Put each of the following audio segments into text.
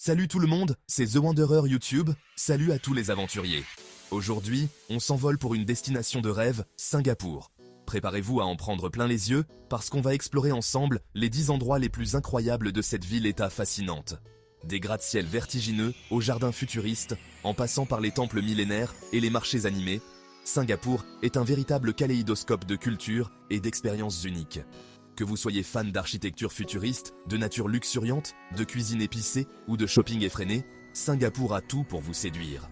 Salut tout le monde, c'est The Wanderer YouTube, salut à tous les aventuriers. Aujourd'hui, on s'envole pour une destination de rêve, Singapour. Préparez-vous à en prendre plein les yeux, parce qu'on va explorer ensemble les 10 endroits les plus incroyables de cette ville-état fascinante. Des gratte-ciel vertigineux aux jardins futuristes, en passant par les temples millénaires et les marchés animés, Singapour est un véritable kaléidoscope de culture et d'expériences uniques. Que vous soyez fan d'architecture futuriste, de nature luxuriante, de cuisine épicée ou de shopping effréné, Singapour a tout pour vous séduire.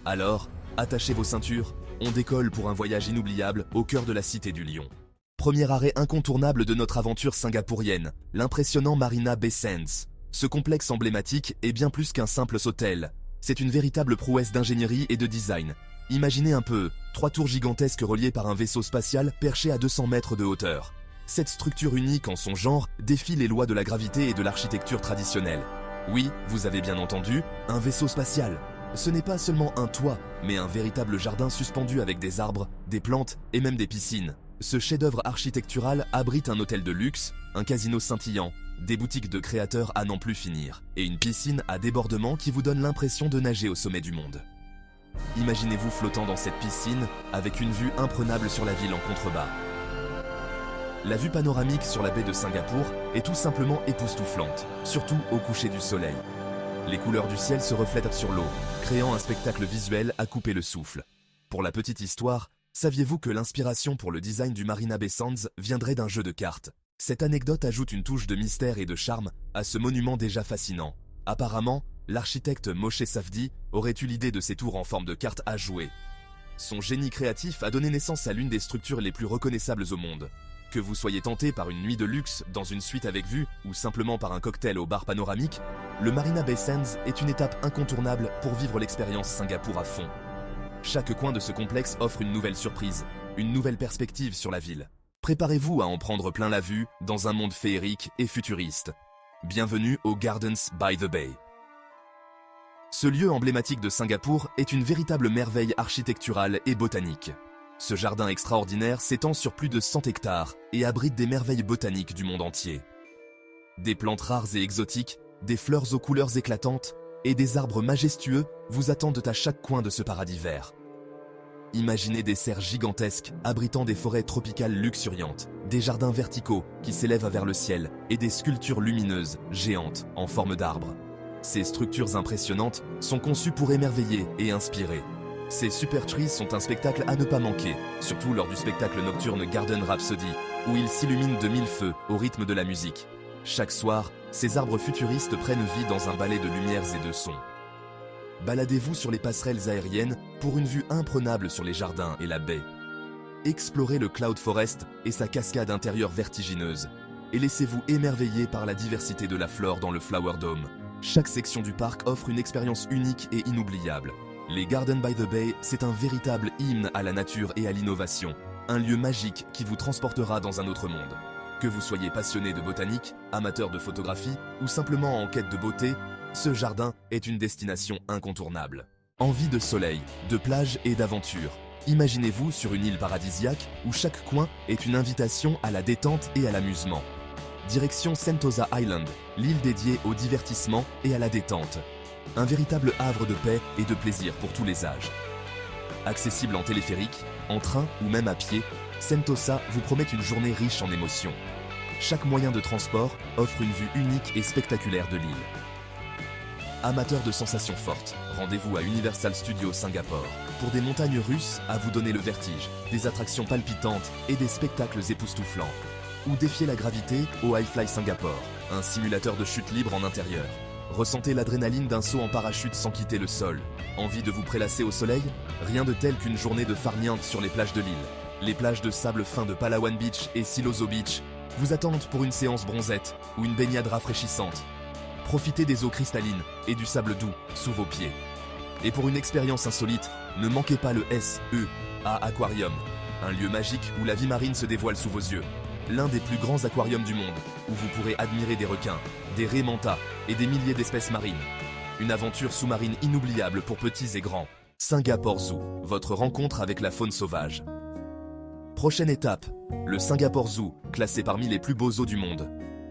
Alors, attachez vos ceintures, on décolle pour un voyage inoubliable au cœur de la cité du Lion. Premier arrêt incontournable de notre aventure singapourienne, l'impressionnant Marina Bay Sands. Ce complexe emblématique est bien plus qu'un simple hôtel. C'est une véritable prouesse d'ingénierie et de design. Imaginez un peu, 3 tours gigantesques reliées par un vaisseau spatial perché à 200 mètres de hauteur. Cette structure unique en son genre défie les lois de la gravité et de l'architecture traditionnelle. Oui, vous avez bien entendu, un vaisseau spatial. Ce n'est pas seulement un toit, mais un véritable jardin suspendu avec des arbres, des plantes et même des piscines. Ce chef-d'œuvre architectural abrite un hôtel de luxe, un casino scintillant, des boutiques de créateurs à n'en plus finir, et une piscine à débordement qui vous donne l'impression de nager au sommet du monde. Imaginez-vous flottant dans cette piscine avec une vue imprenable sur la ville en contrebas. La vue panoramique sur la baie de Singapour est tout simplement époustouflante, surtout au coucher du soleil. Les couleurs du ciel se reflètent sur l'eau, créant un spectacle visuel à couper le souffle. Pour la petite histoire, saviez-vous que l'inspiration pour le design du Marina Bay Sands viendrait d'un jeu de cartes? Cette anecdote ajoute une touche de mystère et de charme à ce monument déjà fascinant. Apparemment, l'architecte Moshe Safdie aurait eu l'idée de ces tours en forme de cartes à jouer. Son génie créatif a donné naissance à l'une des structures les plus reconnaissables au monde. Que vous soyez tenté par une nuit de luxe dans une suite avec vue ou simplement par un cocktail au bar panoramique, le Marina Bay Sands est une étape incontournable pour vivre l'expérience Singapour à fond. Chaque coin de ce complexe offre une nouvelle surprise, une nouvelle perspective sur la ville. Préparez-vous à en prendre plein la vue dans un monde féerique et futuriste. Bienvenue au Gardens by the Bay. Ce lieu emblématique de Singapour est une véritable merveille architecturale et botanique. Ce jardin extraordinaire s'étend sur plus de 100 hectares et abrite des merveilles botaniques du monde entier. Des plantes rares et exotiques, des fleurs aux couleurs éclatantes et des arbres majestueux vous attendent à chaque coin de ce paradis vert. Imaginez des serres gigantesques abritant des forêts tropicales luxuriantes, des jardins verticaux qui s'élèvent vers le ciel et des sculptures lumineuses, géantes, en forme d'arbres. Ces structures impressionnantes sont conçues pour émerveiller et inspirer. Ces super trees sont un spectacle à ne pas manquer, surtout lors du spectacle nocturne Garden Rhapsody, où ils s'illuminent de 1000 feux au rythme de la musique. Chaque soir, ces arbres futuristes prennent vie dans un ballet de lumières et de sons. Baladez-vous sur les passerelles aériennes pour une vue imprenable sur les jardins et la baie. Explorez le Cloud Forest et sa cascade intérieure vertigineuse, et laissez-vous émerveiller par la diversité de la flore dans le Flower Dome. Chaque section du parc offre une expérience unique et inoubliable. Les Gardens by the Bay, c'est un véritable hymne à la nature et à l'innovation, un lieu magique qui vous transportera dans un autre monde. Que vous soyez passionné de botanique, amateur de photographie ou simplement en quête de beauté, ce jardin est une destination incontournable. Envie de soleil, de plage et d'aventure. Imaginez-vous sur une île paradisiaque où chaque coin est une invitation à la détente et à l'amusement. Direction Sentosa Island, l'île dédiée au divertissement et à la détente. Un véritable havre de paix et de plaisir pour tous les âges. Accessible en téléphérique, en train ou même à pied, Sentosa vous promet une journée riche en émotions. Chaque moyen de transport offre une vue unique et spectaculaire de l'île. Amateurs de sensations fortes, rendez-vous à Universal Studios Singapour pour des montagnes russes à vous donner le vertige, des attractions palpitantes et des spectacles époustouflants. Ou défier la gravité au Hi-Fly Singapore, un simulateur de chute libre en intérieur. Ressentez l'adrénaline d'un saut en parachute sans quitter le sol. Envie de vous prélasser au soleil? Rien de tel qu'une journée de farniente sur les plages de l'île. Les plages de sable fin de Palawan Beach et Siloso Beach vous attendent pour une séance bronzette ou une baignade rafraîchissante. Profitez des eaux cristallines et du sable doux sous vos pieds. Et pour une expérience insolite, ne manquez pas le SEA Aquarium, un lieu magique où la vie marine se dévoile sous vos yeux. L'un des plus grands aquariums du monde, où vous pourrez admirer des requins, des raies mantas et des milliers d'espèces marines. Une aventure sous-marine inoubliable pour petits et grands. Singapore Zoo, votre rencontre avec la faune sauvage. Prochaine étape, le Singapore Zoo, classé parmi les plus beaux zoos du monde.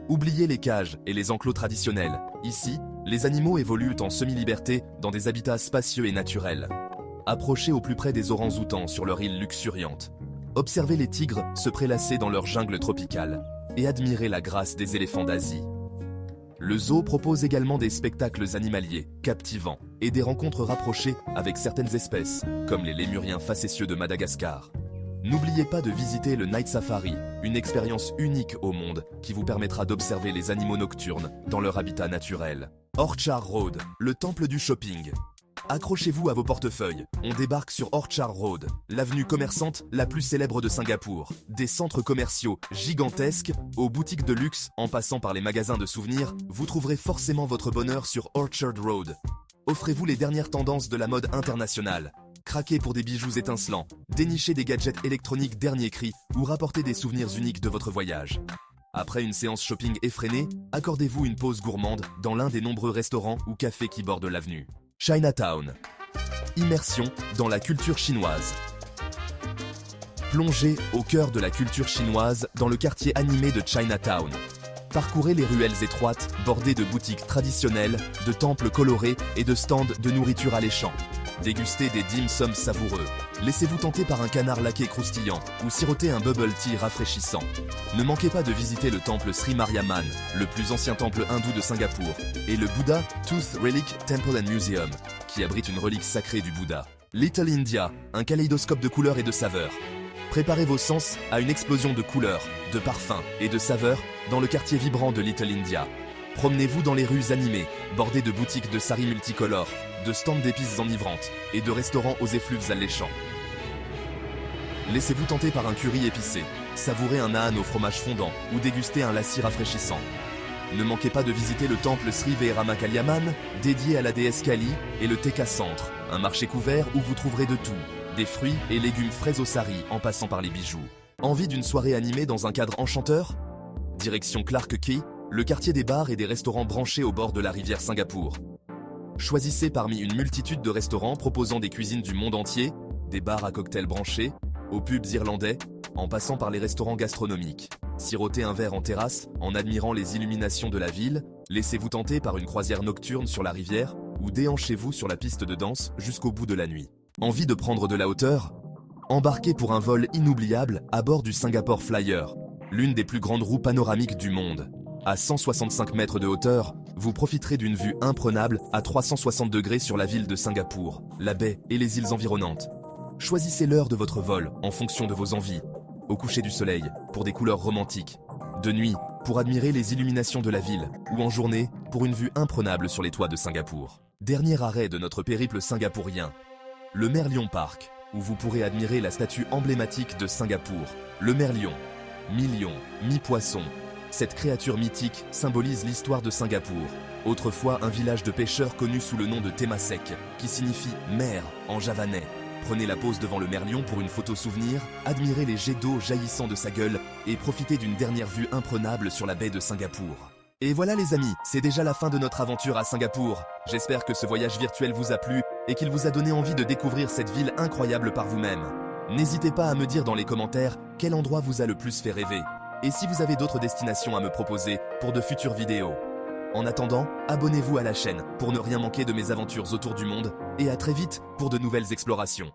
Oubliez les cages et les enclos traditionnels Ici, les animaux évoluent en semi-liberté dans des habitats spacieux et naturels. Approchez au plus près des orang-outans sur leur île luxuriante. Observez les tigres se prélasser dans leur jungle tropicale et admirez la grâce des éléphants d'Asie. Le zoo propose également des spectacles animaliers captivants et des rencontres rapprochées avec certaines espèces, comme les lémuriens facétieux de Madagascar. N'oubliez pas de visiter le Night Safari, une expérience unique au monde qui vous permettra d'observer les animaux nocturnes dans leur habitat naturel. Orchard Road, le temple du shopping. Accrochez-vous à vos portefeuilles, on débarque sur Orchard Road, l'avenue commerçante la plus célèbre de Singapour. Des centres commerciaux gigantesques, aux boutiques de luxe, en passant par les magasins de souvenirs, vous trouverez forcément votre bonheur sur Orchard Road. Offrez-vous les dernières tendances de la mode internationale. Craquez pour des bijoux étincelants, dénichez des gadgets électroniques dernier cri ou rapportez des souvenirs uniques de votre voyage. Après une séance shopping effrénée, accordez-vous une pause gourmande dans l'un des nombreux restaurants ou cafés qui bordent l'avenue. Chinatown. Immersion dans la culture chinoise. Plongez au cœur de la culture chinoise dans le quartier animé de Chinatown. Parcourez les ruelles étroites, bordées de boutiques traditionnelles, de temples colorés et de stands de nourriture alléchants. Dégustez des dim sums savoureux. Laissez-vous tenter par un canard laqué croustillant ou sirotez un bubble tea rafraîchissant. Ne manquez pas de visiter le temple Sri Mariamman, le plus ancien temple hindou de Singapour, et le Buddha Tooth Relic Temple and Museum, qui abrite une relique sacrée du Bouddha. Little India, un kaléidoscope de couleurs et de saveurs. Préparez vos sens à une explosion de couleurs, de parfums et de saveurs dans le quartier vibrant de Little India. Promenez-vous dans les rues animées, bordées de boutiques de saris multicolores, de stands d'épices enivrantes et de restaurants aux effluves alléchants. Laissez-vous tenter par un curry épicé, savourez un naan au fromage fondant ou dégustez un lassi rafraîchissant. Ne manquez pas de visiter le temple Sri Veeramakaliamman, dédié à la déesse Kali, et le Tekka Centre, un marché couvert où vous trouverez de tout, des fruits et légumes frais au sari en passant par les bijoux. Envie d'une soirée animée dans un cadre enchanteur? Direction Clarke Quay, le quartier des bars et des restaurants branchés au bord de la rivière Singapour. Choisissez parmi une multitude de restaurants proposant des cuisines du monde entier, des bars à cocktails branchés, aux pubs irlandais, en passant par les restaurants gastronomiques. Sirotez un verre en terrasse en admirant les illuminations de la ville, laissez-vous tenter par une croisière nocturne sur la rivière ou déhanchez-vous sur la piste de danse jusqu'au bout de la nuit. Envie de prendre de la hauteur? Embarquez pour un vol inoubliable à bord du Singapore Flyer, l'une des plus grandes roues panoramiques du monde. À 165 mètres de hauteur, vous profiterez d'une vue imprenable à 360 degrés sur la ville de Singapour, la baie et les îles environnantes. Choisissez l'heure de votre vol en fonction de vos envies. Au coucher du soleil, pour des couleurs romantiques. De nuit, pour admirer les illuminations de la ville. Ou en journée, pour une vue imprenable sur les toits de Singapour. Dernier arrêt de notre périple singapourien. Le Merlion Park, où vous pourrez admirer la statue emblématique de Singapour. Le Merlion. Mi-lion, mi-poisson. Cette créature mythique symbolise l'histoire de Singapour. Autrefois un village de pêcheurs connu sous le nom de Temasek, qui signifie mer en javanais. Prenez la pose devant le Merlion pour une photo souvenir, admirez les jets d'eau jaillissant de sa gueule et profitez d'une dernière vue imprenable sur la baie de Singapour. Et voilà les amis, c'est déjà la fin de notre aventure à Singapour. J'espère que ce voyage virtuel vous a plu et qu'il vous a donné envie de découvrir cette ville incroyable par vous-même. N'hésitez pas à me dire dans les commentaires quel endroit vous a le plus fait rêver. Et si vous avez d'autres destinations à me proposer pour de futures vidéos. En attendant, abonnez-vous à la chaîne pour ne rien manquer de mes aventures autour du monde et à très vite pour de nouvelles explorations.